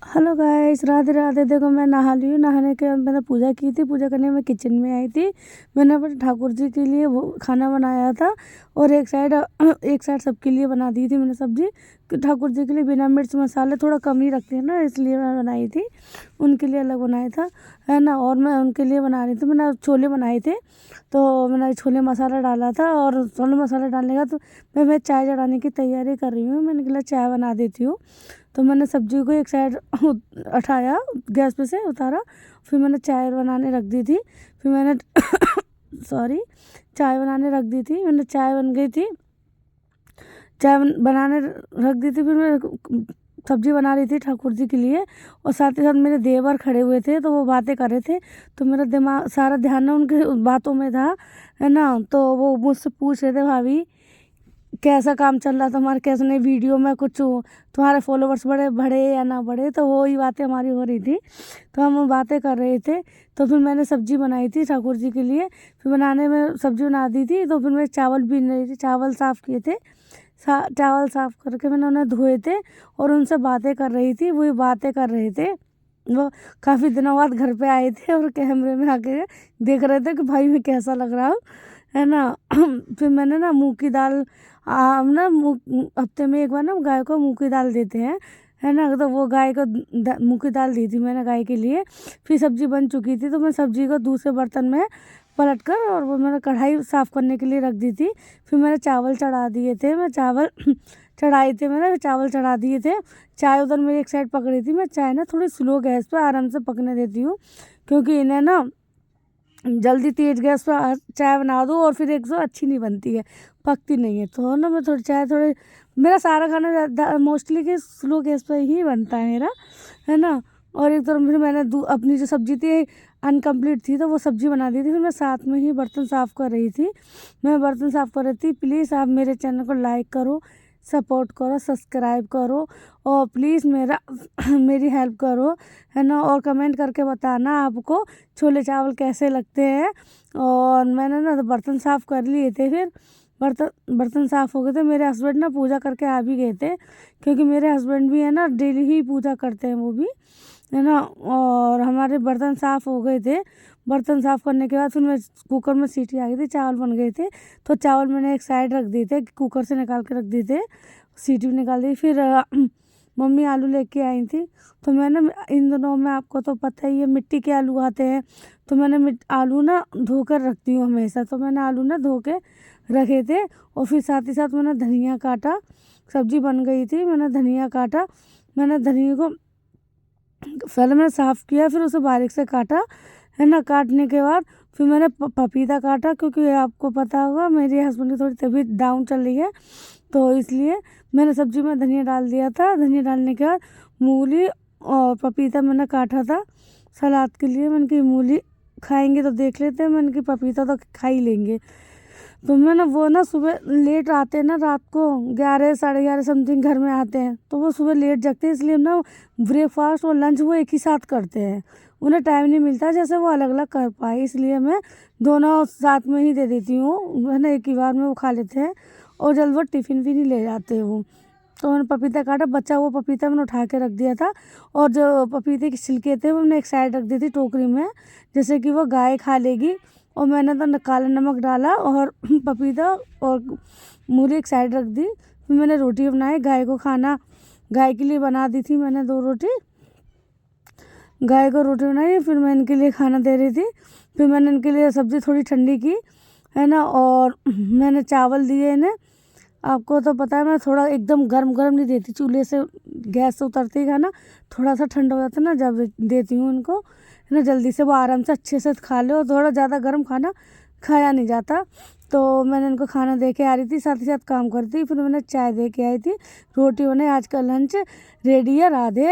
Hello guys, Radhe Radhe. देखो मैं नहा ली हूँ। नहाने के बाद मैंने पूजा की थी। पूजा करने मैं किचन में आई थी। मैंने अपने ठाकुर जी के लिए वो खाना बनाया था और एक साइड सबके लिए बना दी थी मैंने सब्जी। ठाकुर जी के लिए बिना मिर्च मसाले थोड़ा कम ही रखते हैं ना, इसलिए मैं बनाई थी। उनके लिए अलग बनाया था, है ना। और मैं उनके लिए बना रही थी। मैंने छोले बनाए थे, तो मैंने छोले मसाला डाला था। और छोले मसाला डालने का तो मैं चाय चढ़ाने की तैयारी कर रही हूँ। मैंने कहा चाय बना देती हूँ। तो मैंने सब्जी को एक साइड उठाया, गैस पे से उतारा। फिर मैंने चाय बनाने रख दी थी। फिर मैंने सॉरी, चाय बनाने रख दी थी। मैंने चाय बन गई थी, बनाने रख दी थी। फिर मैं सब्जी बना रही थी ठाकुर जी के लिए। और साथ ही साथ मेरे देवर खड़े हुए थे, तो वो बातें कर रहे थे। तो मेरा दिमाग सारा ध्यान ना उनके बातों में था, है ना। तो वो मुझसे पूछ रहे थे, भाभी कैसा काम चल रहा तुम्हारा, कैसे नहीं वीडियो में कुछ तुम्हारे फॉलोवर्स बढ़े बढ़े या ना बढ़े। तो वो ही बातें हमारी हो रही थी, तो हम बातें कर रहे थे। तो फिर मैंने सब्जी बनाई थी ठाकुर जी के लिए। फिर बनाने में सब्जी बना दी थी, तो फिर मैं चावल बीन रही थी। चावल साफ़ किए थे, चावल साफ़ करके मैंने उन्हें धोए थे और उनसे बातें कर रही थी। वही बातें कर रहे थे। वो काफ़ी दिनों बाद घर पे आए थे और कैमरे में आके देख रहे थे कि भाई मैं कैसा लग रहा हूँ, है ना। फिर मैंने ना मूंग की दाल, हम ना हफ्ते में एक बार ना गाय को मूंग की दाल देते हैं, है ना। तो वो गाय को मूंग की दाल दी थी मैंने गाय के लिए। फिर सब्जी बन चुकी थी, तो मैं सब्जी को दूसरे बर्तन में पलट कर और वो मैंने कढ़ाई साफ़ करने के लिए रख दी थी। फिर मैंने चावल चढ़ा दिए थे। मैं चावल चढ़ाए थे, मैंने चावल चढ़ा दिए थे। चाय उधर मेरी एक साइड पक रही थी। मैं चाय ना थोड़ी स्लो गैस पे आराम से पकने देती हूँ, क्योंकि इन्हें ना जल्दी तेज़ गैस पर चाय बना दो और फिर एक सौ अच्छी नहीं बनती है, पकती नहीं है। तो ना मैं थोड़ी चाय थोड़ी, मेरा सारा खाना मोस्टली कि स्लो गैस पर ही बनता है मेरा, है ना। और एक तरफ फिर मैंने अपनी जो सब्जी थी अनकम्प्लीट थी, तो वो सब्जी बना दी थी। फिर मैं साथ में ही बर्तन साफ़ कर रही थी। मैं बर्तन साफ़ कर रही थी। प्लीज़ आप मेरे चैनल को लाइक करो, सपोर्ट करो, सब्सक्राइब करो और प्लीज़ मेरा मेरी हेल्प करो, है ना। और कमेंट करके बताना आपको छोले चावल कैसे लगते हैं। और मैंने ना तो बर्तन साफ़ कर लिए थे। फिर बर्तन साफ़ हो गए थे। मेरे हस्बैंड ना पूजा करके आ भी गए थे, क्योंकि मेरे हस्बैंड भी है ना डेली ही पूजा करते हैं वो भी, है ना। और हमारे बर्तन साफ़ हो गए थे। बर्तन साफ़ करने के बाद फिर मैं कुकर में सीटी आ गई थी, चावल बन गए थे। तो चावल मैंने एक साइड रख दिए थे, कुकर से निकाल के रख दिए थे, सीटी भी निकाल दी। फिर मम्मी आलू लेके आई थी। तो मैंने इन दिनों में आपको तो पता ही है मिट्टी के आलू आते हैं, तो मैंने आलू ना धो कर रखती हूँ हमेशा। तो मैंने आलू ना धो के रखे थे। और फिर साथ ही साथ मैंने धनिया काटा। सब्जी बन गई थी, मैंने धनिया काटा। मैंने धनिया को पहले मैंने साफ़ किया, फिर उसे बारीक से काटा, है ना। काटने के बाद फिर मैंने पपीता काटा, क्योंकि आपको पता होगा मेरे हस्बैंड की थोड़ी तबीयत डाउन चल रही है, तो इसलिए मैंने सब्जी में धनिया डाल दिया था। धनिया डालने के बाद मूली और पपीता मैंने काटा था सलाद के लिए। मैंने कि मूली खाएंगे तो देख लेते हैं, मैंने कि पपीता तो खा ही लेंगे। तो मैं ना वो ना सुबह लेट आते हैं ना, रात को 11 साढ़े 11 समथिंग घर में आते हैं, तो वो सुबह लेट जगते हैं। इसलिए हम ना ब्रेकफास्ट और लंच वो एक ही साथ करते हैं। उन्हें टाइम नहीं मिलता जैसे वो अलग अलग कर पाए, इसलिए मैं दोनों साथ में ही दे देती हूँ, है ना। एक ही बार में वो खा लेते हैं और जल्द वो टिफ़िन भी नहीं ले जाते हैं वो। तो मैंने पपीता काटा, बचा वो पपीता मैंने उठा के रख दिया था। और जो पपीते के छिलके थे वो मैंने एक साइड रख दी थी टोकरी में, जैसे कि वो गाय खा लेगी। और मैंने तो काला नमक डाला और पपीता और मूली एक साइड रख दी। फिर मैंने रोटी बनाई, गाय को खाना गाय के लिए बना दी थी मैंने 2 रोटी। गाय को रोटी बनाई, फिर मैं इनके लिए खाना दे रही थी। फिर मैंने इनके लिए सब्ज़ी थोड़ी ठंडी की, है ना। और मैंने चावल दिए इन्हें। आपको तो पता है मैं थोड़ा एकदम गरम गरम नहीं देती, चूल्हे से गैस से उतरते ही खाना थोड़ा सा ठंडा हो जाता है ना, जब देती हूँ इनको, है ना। जल्दी से वो आराम से अच्छे से खा ले, और थोड़ा ज़्यादा गर्म खाना खाया नहीं जाता। तो मैंने इनको खाना दे के आ रही थी, साथ ही साथ काम करती। फिर मैंने चाय दे के आई थी, रोटी बने, आज का लंच रेडी है। राधे।